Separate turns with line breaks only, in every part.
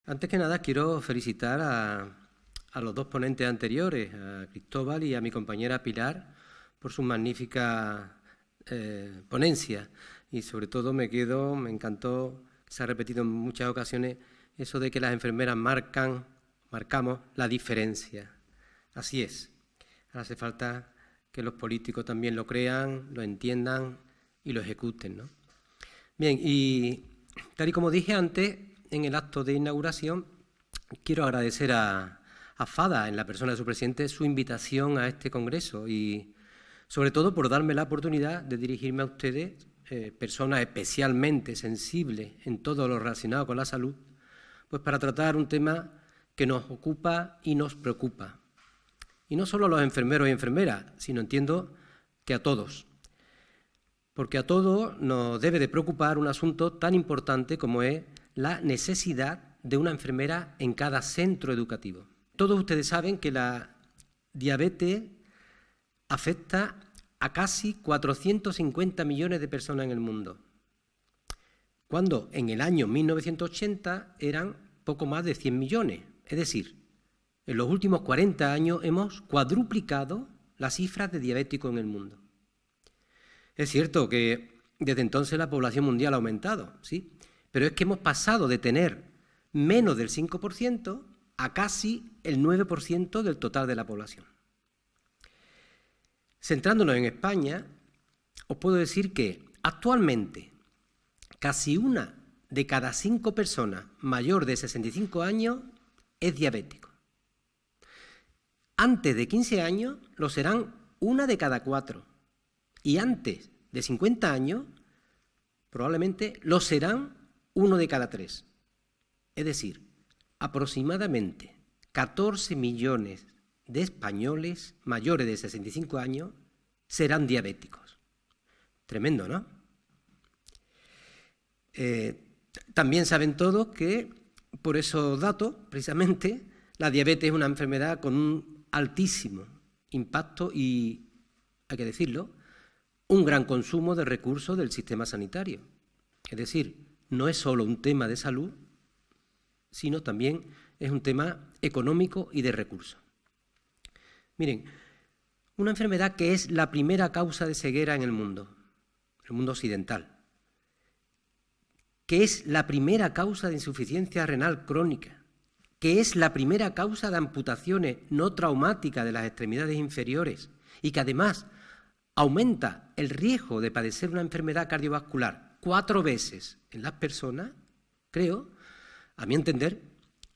Antes que nada, quiero felicitar a los dos ponentes anteriores, a Cristóbal y a mi compañera Pilar, por su magnífica ponencia. Y sobre todo me encantó, se ha repetido en muchas ocasiones, eso de que las enfermeras marcamos la diferencia. Así es. Ahora hace falta que los políticos también lo crean, lo entiendan y lo ejecuten, ¿no? Bien, y tal y como dije antes, en el acto de inauguración, quiero agradecer a FADA, en la persona de su presidente, su invitación a este congreso y, sobre todo, por darme la oportunidad de dirigirme a ustedes, personas especialmente sensibles en todo lo relacionado con la salud, pues para tratar un tema que nos ocupa y nos preocupa. Y no solo a los enfermeros y enfermeras, sino entiendo que a todos. Porque a todos nos debe de preocupar un asunto tan importante como es la necesidad de una enfermera en cada centro educativo. Todos ustedes saben que la diabetes afecta a casi 450 millones de personas en el mundo, cuando en el año 1980 eran poco más de 100 millones. Es decir, en los últimos 40 años hemos cuadruplicado las cifras de diabéticos en el mundo. Es cierto que desde entonces la población mundial ha aumentado, ¿sí? Pero es que hemos pasado de tener menos del 5% a casi el 9% del total de la población. Centrándonos en España, os puedo decir que actualmente casi 1 de cada 5 personas mayor de 65 años es diabético. Antes de 15 años lo serán 1 de cada 4. Y antes de 50 años probablemente lo serán 1 de cada 3. Es decir, aproximadamente 14 millones de españoles mayores de 65 años serán diabéticos. Tremendo, ¿no? También saben todos que, por esos datos, precisamente, la diabetes es una enfermedad con un altísimo impacto y, hay que decirlo, un gran consumo de recursos del sistema sanitario. Es decir, no es solo un tema de salud, sino también es un tema económico y de recursos. Miren, una enfermedad que es la primera causa de ceguera en el mundo occidental, que es la primera causa de insuficiencia renal crónica, que es la primera causa de amputaciones no traumáticas de las extremidades inferiores y que además aumenta el riesgo de padecer una enfermedad cardiovascular 4 veces en las personas, creo, a mi entender,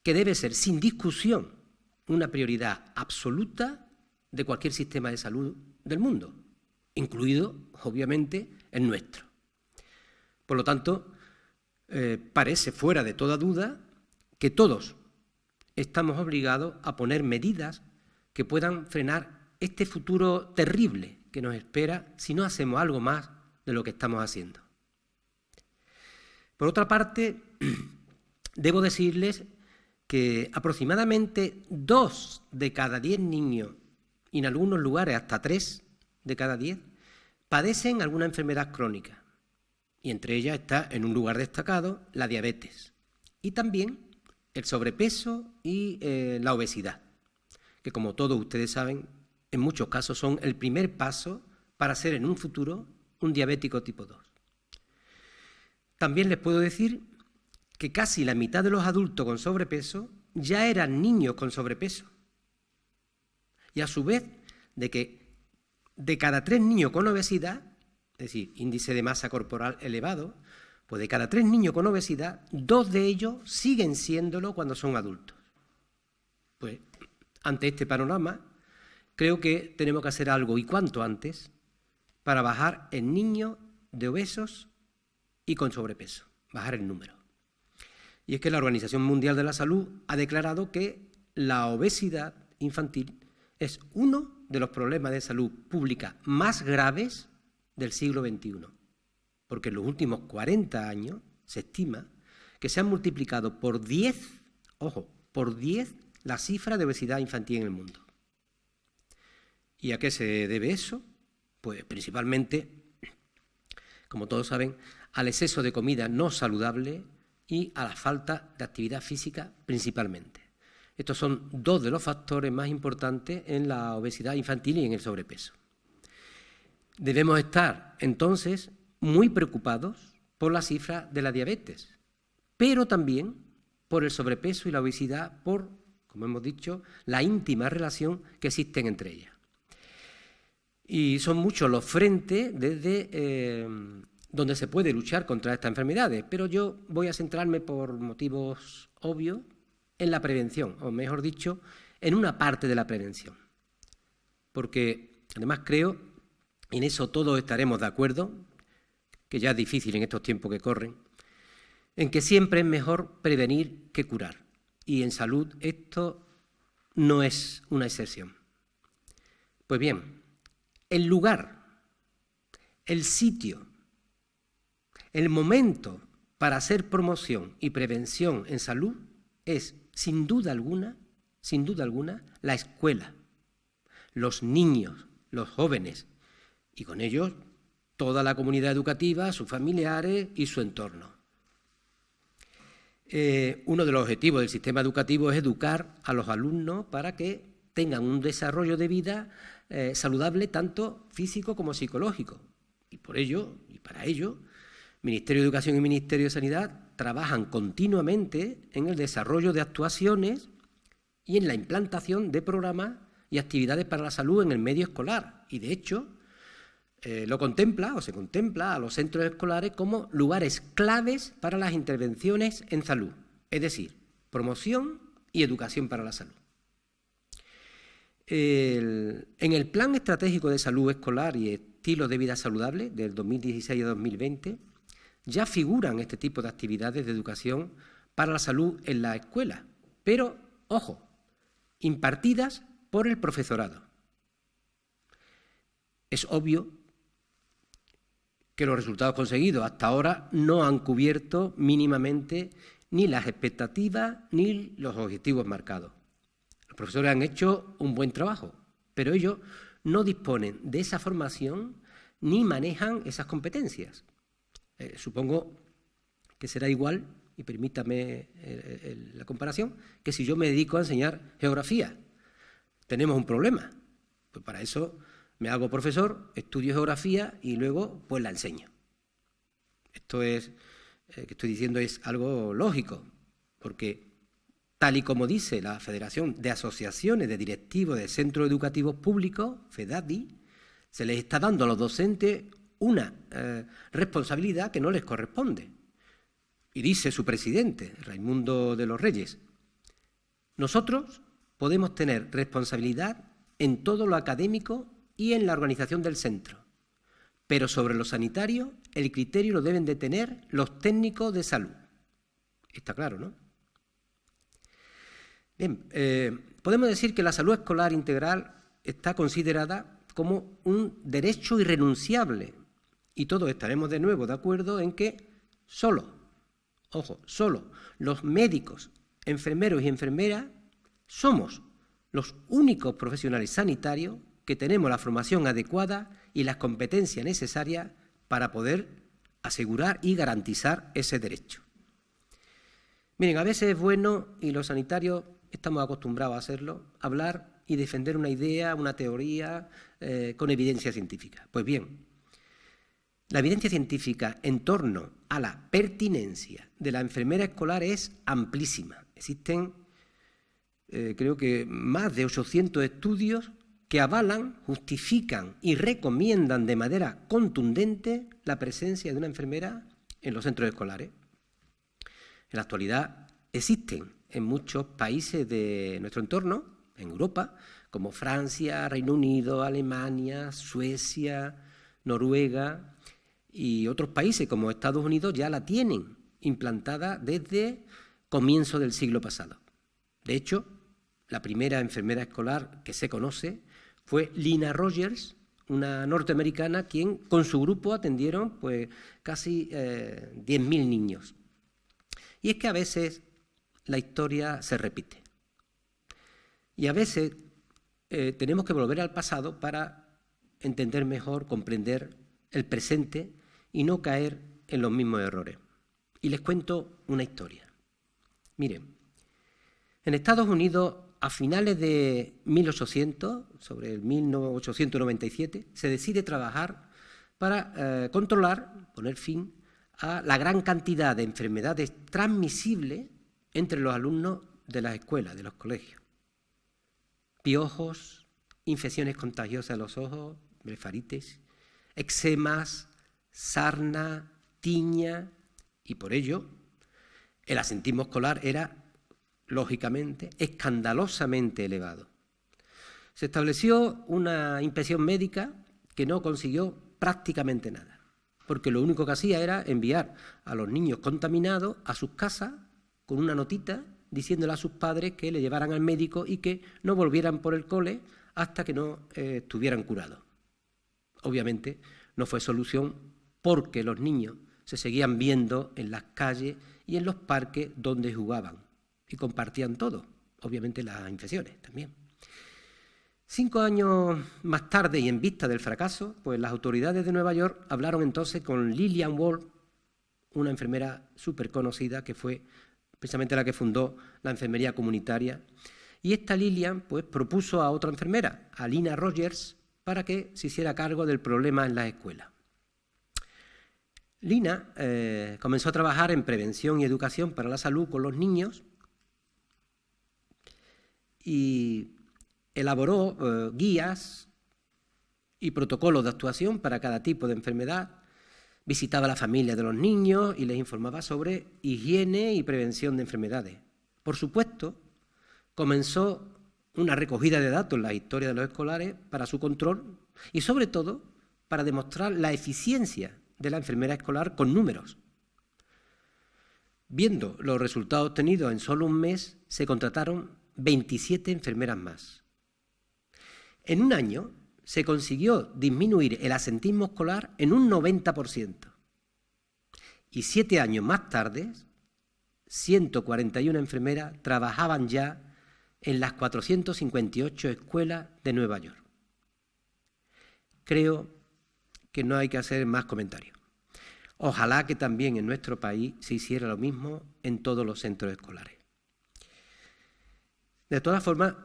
que debe ser sin discusión una prioridad absoluta de cualquier sistema de salud del mundo, incluido, obviamente, el nuestro. Por lo tanto, parece fuera de toda duda que todos estamos obligados a poner medidas que puedan frenar este futuro terrible que nos espera si no hacemos algo más de lo que estamos haciendo. Por otra parte, debo decirles que aproximadamente 2 de cada 10 niños, y en algunos lugares hasta 3 de cada 10, padecen alguna enfermedad crónica. Y entre ellas está, en un lugar destacado, la diabetes. Y también el sobrepeso y la obesidad, que como todos ustedes saben, en muchos casos son el primer paso para ser en un futuro un diabético tipo 2. También les puedo decir que casi la mitad de los adultos con sobrepeso ya eran niños con sobrepeso. Y a su vez, de que de cada 3 niños con obesidad, es decir, índice de masa corporal elevado, pues de cada 3 niños con obesidad, 2 de ellos siguen siéndolo cuando son adultos. Pues ante este panorama, creo que tenemos que hacer algo, y cuanto antes, para bajar el niños de obesos y con sobrepeso, bajar el número. Y es que la Organización Mundial de la Salud ha declarado que la obesidad infantil es uno de los problemas de salud pública más graves del siglo XXI, porque en los últimos 40 años se estima que se han multiplicado por 10, ojo, por 10 la cifra de obesidad infantil en el mundo. ¿Y a qué se debe eso? Pues principalmente, como todos saben, al exceso de comida no saludable, y a la falta de actividad física principalmente. Estos son dos de los factores más importantes en la obesidad infantil y en el sobrepeso. Debemos estar, entonces, muy preocupados por la cifra de la diabetes, pero también por el sobrepeso y la obesidad, por, como hemos dicho, la íntima relación que existen entre ellas. Y son muchos los frentes desde donde se puede luchar contra estas enfermedades, pero yo voy a centrarme por motivos obvios en la prevención, o mejor dicho, en una parte de la prevención. Porque además creo, y en eso todos estaremos de acuerdo, que ya es difícil en estos tiempos que corren, en que siempre es mejor prevenir que curar. Y en salud esto no es una excepción. Pues bien, el lugar, el sitio, el momento para hacer promoción y prevención en salud es, sin duda alguna, la escuela, los niños, los jóvenes, y con ellos toda la comunidad educativa, sus familiares y su entorno. Uno de los objetivos del sistema educativo es educar a los alumnos para que tengan un desarrollo de vida saludable, tanto físico como psicológico. Y por ello, y para ello, Ministerio de Educación y Ministerio de Sanidad trabajan continuamente en el desarrollo de actuaciones y en la implantación de programas y actividades para la salud en el medio escolar. Y, de hecho, se contempla a los centros escolares como lugares claves para las intervenciones en salud, es decir, promoción y educación para la salud. En el Plan Estratégico de Salud Escolar y Estilo de Vida Saludable del 2016 a 2020 ya figuran este tipo de actividades de educación para la salud en la escuela, pero, ojo, impartidas por el profesorado. Es obvio que los resultados conseguidos hasta ahora no han cubierto mínimamente ni las expectativas ni los objetivos marcados. Los profesores han hecho un buen trabajo, pero ellos no disponen de esa formación ni manejan esas competencias. Supongo que será igual, y permítame la comparación, que si yo me dedico a enseñar geografía. Tenemos un problema. Pues para eso me hago profesor, estudio geografía y luego pues la enseño. Esto es, que estoy diciendo es algo lógico, porque tal y como dice la Federación de Asociaciones de Directivos de Centros Educativos Públicos, FEDADI, se les está dando a los docentes una responsabilidad que no les corresponde. Y dice su presidente, Raimundo de los Reyes, nosotros podemos tener responsabilidad en todo lo académico y en la organización del centro, pero sobre lo sanitario el criterio lo deben de tener los técnicos de salud. Está claro, ¿no? Bien, podemos decir que la salud escolar integral está considerada como un derecho irrenunciable y todos estaremos de nuevo de acuerdo en que solo los médicos, enfermeros y enfermeras somos los únicos profesionales sanitarios que tenemos la formación adecuada y las competencias necesarias para poder asegurar y garantizar ese derecho. Miren, a veces es bueno, y los sanitarios estamos acostumbrados a hacerlo, hablar y defender una idea, una teoría con evidencia científica. Pues bien, la evidencia científica en torno a la pertinencia de la enfermera escolar es amplísima. Existen, creo que, más de 800 estudios que avalan, justifican y recomiendan de manera contundente la presencia de una enfermera en los centros escolares. En la actualidad existen en muchos países de nuestro entorno, en Europa, como Francia, Reino Unido, Alemania, Suecia, Noruega y otros países como Estados Unidos ya la tienen implantada desde comienzo del siglo pasado. De hecho, la primera enfermera escolar que se conoce fue Lina Rogers, una norteamericana, quien con su grupo atendieron pues, casi 10.000 niños. Y es que a veces la historia se repite. Y a veces tenemos que volver al pasado para entender mejor, comprender el presente y no caer en los mismos errores. Y les cuento una historia. Miren, en Estados Unidos, a finales de 1800, sobre el 1897, se decide trabajar para controlar, poner fin a la gran cantidad de enfermedades transmisibles entre los alumnos de las escuelas, de los colegios. Piojos, infecciones contagiosas de los ojos, blefaritis, eczemas, sarna, tiña, y por ello el absentismo escolar era, lógicamente, escandalosamente elevado. Se estableció una inspección médica que no consiguió prácticamente nada, porque lo único que hacía era enviar a los niños contaminados a sus casas con una notita diciéndole a sus padres que le llevaran al médico y que no volvieran por el cole hasta que no estuvieran curados. Obviamente no fue solución porque los niños se seguían viendo en las calles y en los parques donde jugaban y compartían todo, obviamente las infecciones también. 5 años más tarde y en vista del fracaso, pues las autoridades de Nueva York hablaron entonces con Lillian Wall, una enfermera súper conocida que fue precisamente la que fundó la enfermería comunitaria. Y esta Lillian pues, propuso a otra enfermera, a Lina Rogers, para que se hiciera cargo del problema en las escuelas. Lina comenzó a trabajar en prevención y educación para la salud con los niños y elaboró guías y protocolos de actuación para cada tipo de enfermedad, visitaba a la familia de los niños y les informaba sobre higiene y prevención de enfermedades. Por supuesto, comenzó una recogida de datos en la historia de los escolares para su control y, sobre todo, para demostrar la eficiencia de la enfermera escolar con números. Viendo los resultados obtenidos en solo un mes, se contrataron 27 enfermeras más. En un año se consiguió disminuir el absentismo escolar en un 90%. Y 7 años más tarde, 141 enfermeras trabajaban ya en las 458 escuelas de Nueva York. Creo que no hay que hacer más comentarios. Ojalá que también en nuestro país se hiciera lo mismo en todos los centros escolares. De todas formas,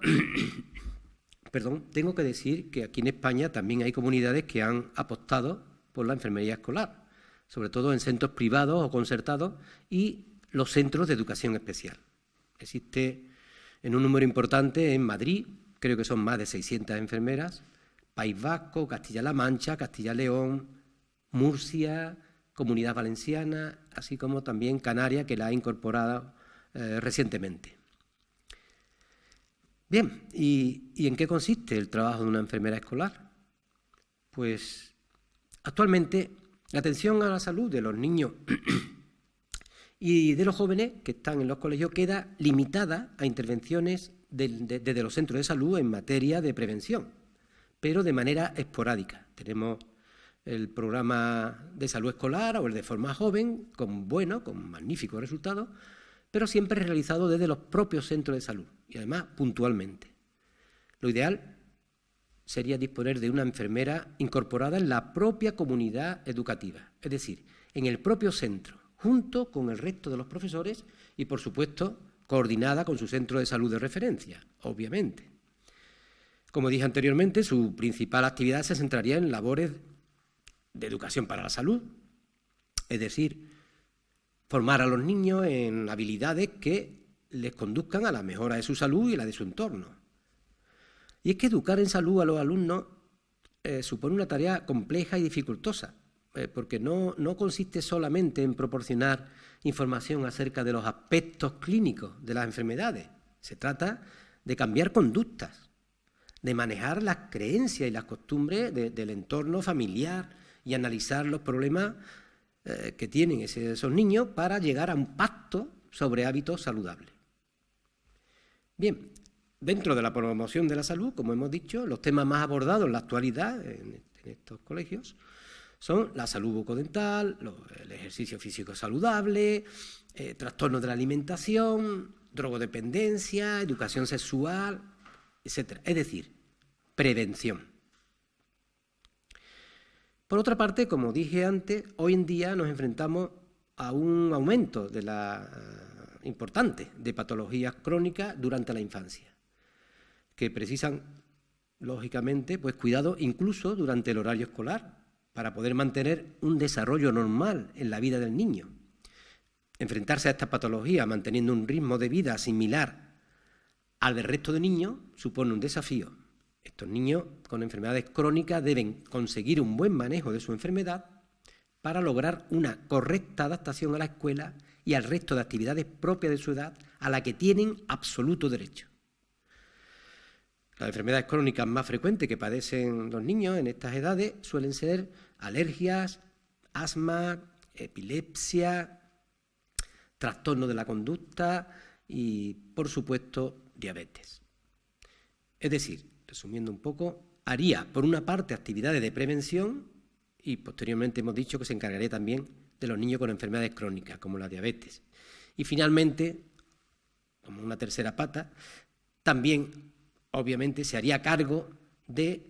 tengo que decir que aquí en España también hay comunidades que han apostado por la enfermería escolar, sobre todo en centros privados o concertados y los centros de educación especial. Existe en un número importante en Madrid, creo que son más de 600 enfermeras, País Vasco, Castilla-La Mancha, Castilla-León, Murcia, Comunidad Valenciana, así como también Canarias, que la ha incorporado recientemente. Bien, ¿y en qué consiste el trabajo de una enfermera escolar? Pues actualmente la atención a la salud de los niños y de los jóvenes que están en los colegios queda limitada a intervenciones desde los centros de salud en materia de prevención, pero de manera esporádica. Tenemos el programa de salud escolar o el de forma joven, con magníficos resultados, pero siempre realizado desde los propios centros de salud y además puntualmente. Lo ideal sería disponer de una enfermera incorporada en la propia comunidad educativa, es decir, en el propio centro, junto con el resto de los profesores y, por supuesto, coordinada con su centro de salud de referencia, obviamente. Como dije anteriormente, su principal actividad se centraría en labores de educación para la salud, es decir, formar a los niños en habilidades que les conduzcan a la mejora de su salud y la de su entorno. Y es que educar en salud a los alumnos supone una tarea compleja y dificultosa, porque no consiste solamente en proporcionar información acerca de los aspectos clínicos de las enfermedades. Se trata de cambiar conductas, de manejar las creencias y las costumbres del entorno familiar y analizar los problemas que tienen esos niños para llegar a un pacto sobre hábitos saludables. Bien, dentro de la promoción de la salud, como hemos dicho, los temas más abordados en la actualidad en estos colegios son la salud bucodental, el ejercicio físico saludable, trastornos de la alimentación, drogodependencia, educación sexual, etc. Es decir, prevención. Por otra parte, como dije antes, hoy en día nos enfrentamos a un aumento importante de patologías crónicas durante la infancia, que precisan, lógicamente, pues cuidado incluso durante el horario escolar, para poder mantener un desarrollo normal en la vida del niño. Enfrentarse a estas patologías manteniendo un ritmo de vida similar al del resto de niños supone un desafío. Estos niños con enfermedades crónicas deben conseguir un buen manejo de su enfermedad para lograr una correcta adaptación a la escuela y al resto de actividades propias de su edad a la que tienen absoluto derecho. Las enfermedades crónicas más frecuentes que padecen los niños en estas edades suelen ser alergias, asma, epilepsia, trastornos de la conducta y, por supuesto, diabetes. Es decir, resumiendo un poco, haría, por una parte, actividades de prevención y, posteriormente, hemos dicho que se encargaría también de los niños con enfermedades crónicas, como la diabetes. Y, finalmente, como una tercera pata, también, obviamente, se haría cargo de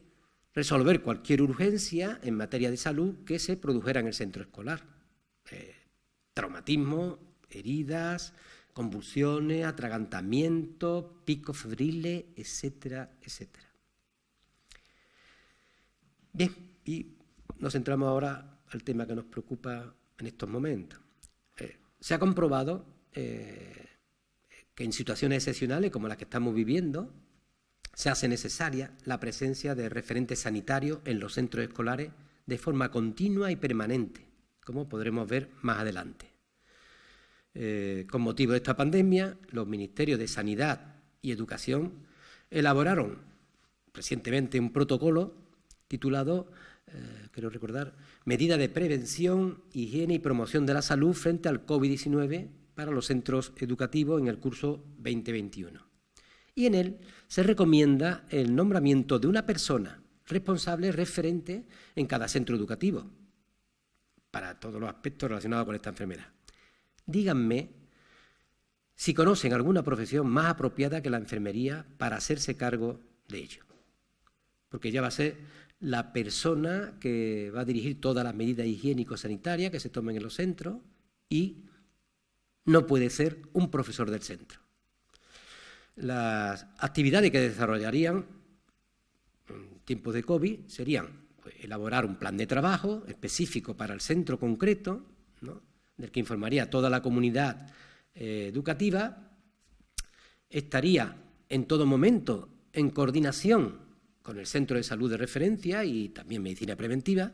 resolver cualquier urgencia en materia de salud que se produjera en el centro escolar. Traumatismo, heridas, convulsiones, atragantamientos, picos febriles, etcétera, etcétera. Bien, y nos centramos ahora al tema que nos preocupa en estos momentos. Se ha comprobado que en situaciones excepcionales como las que estamos viviendo, se hace necesaria la presencia de referentes sanitarios en los centros escolares de forma continua y permanente, como podremos ver más adelante. Con motivo de esta pandemia, los Ministerios de Sanidad y Educación elaboraron recientemente un protocolo titulado, quiero recordar, Medidas de Prevención, Higiene y Promoción de la Salud frente al COVID-19 para los centros educativos en el curso 2021. Y en él se recomienda el nombramiento de una persona responsable referente en cada centro educativo para todos los aspectos relacionados con esta enfermedad. Díganme si conocen alguna profesión más apropiada que la enfermería para hacerse cargo de ello, porque ella va a ser la persona que va a dirigir todas las medidas higiénico-sanitarias que se tomen en los centros y no puede ser un profesor del centro. Las actividades que desarrollarían en tiempos de COVID serían pues, elaborar un plan de trabajo específico para el centro concreto, ¿no?, del que informaría a toda la comunidad educativa, estaría en todo momento en coordinación con el centro de salud de referencia y también medicina preventiva,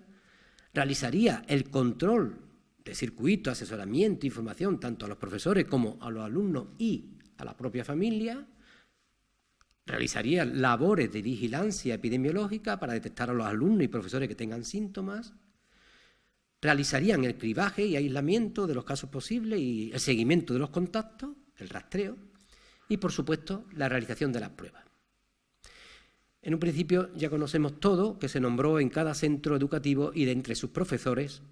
realizaría el control de circuito, asesoramiento, información, tanto a los profesores como a los alumnos y a la propia familia, realizaría labores de vigilancia epidemiológica para detectar a los alumnos y profesores que tengan síntomas, realizarían el cribaje y aislamiento de los casos posibles y el seguimiento de los contactos, el rastreo y, por supuesto, la realización de las pruebas. En un principio ya conocemos todo que se nombró en cada centro educativo y de entre sus profesores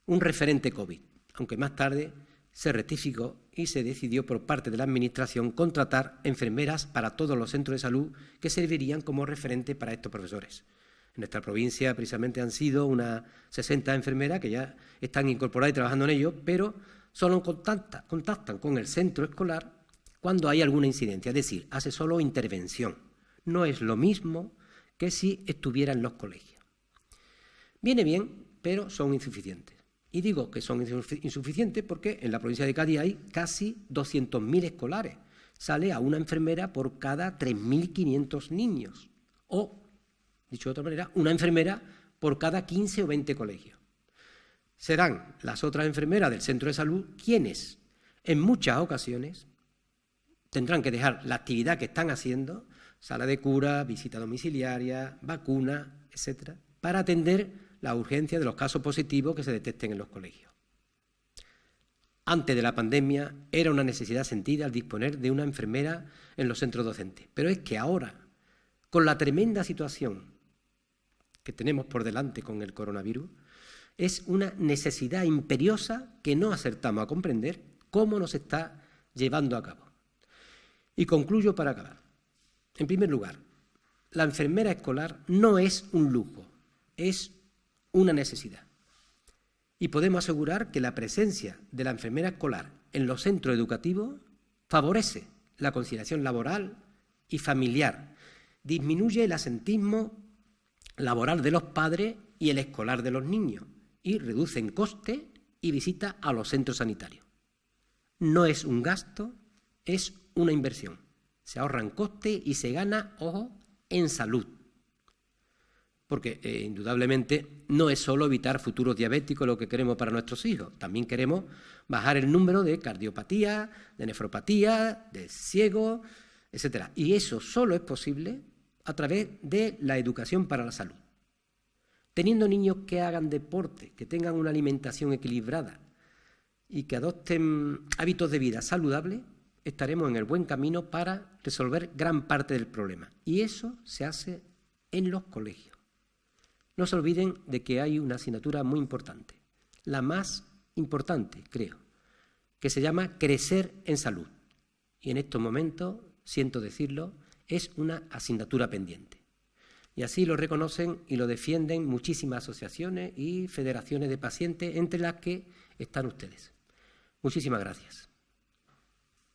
un referente COVID, aunque más tarde se rectificó y se decidió por parte de la Administración contratar enfermeras para todos los centros de salud que servirían como referente para estos profesores. En nuestra provincia precisamente han sido unas 60 enfermeras que ya están incorporadas y trabajando en ello, pero solo contactan con el centro escolar cuando hay alguna incidencia, es decir, hace solo intervención. No es lo mismo que si estuviera en los colegios. Viene bien, pero son insuficientes. Y digo que son insuficientes porque en la provincia de Cádiz hay casi 200.000 escolares. Sale a una enfermera por cada 3.500 niños. O, dicho de otra manera, una enfermera por cada 15 o 20 colegios. Serán las otras enfermeras del centro de salud quienes, en muchas ocasiones, tendrán que dejar la actividad que están haciendo, sala de cura, visita domiciliaria, vacuna, etcétera, para atender la urgencia de los casos positivos que se detecten en los colegios. Antes de la pandemia era una necesidad sentida el disponer de una enfermera en los centros docentes, pero es que ahora, con la tremenda situación que tenemos por delante con el coronavirus, es una necesidad imperiosa que no acertamos a comprender cómo nos está llevando a cabo. Y concluyo para acabar. En primer lugar, la enfermera escolar no es un lujo, es una necesidad. Y podemos asegurar que la presencia de la enfermera escolar en los centros educativos favorece la conciliación laboral y familiar, disminuye el asentismo laboral de los padres y el escolar de los niños y reducen costes y visitas a los centros sanitarios. No es un gasto, es una inversión. Se ahorran costes y se gana, ojo, en salud. Porque indudablemente no es solo evitar futuros diabéticos lo que queremos para nuestros hijos, también queremos bajar el número de cardiopatía, de nefropatía, de ciegos, etc. Y eso solo es posible a través de la educación para la salud. Teniendo niños que hagan deporte, que tengan una alimentación equilibrada y que adopten hábitos de vida saludables, estaremos en el buen camino para resolver gran parte del problema. Y eso se hace en los colegios. No se olviden de que hay una asignatura muy importante, la más importante, creo, que se llama Crecer en Salud. Y en estos momentos, siento decirlo, es una asignatura pendiente. Y así lo reconocen y lo defienden muchísimas asociaciones y federaciones de pacientes, entre las que están ustedes. Muchísimas gracias.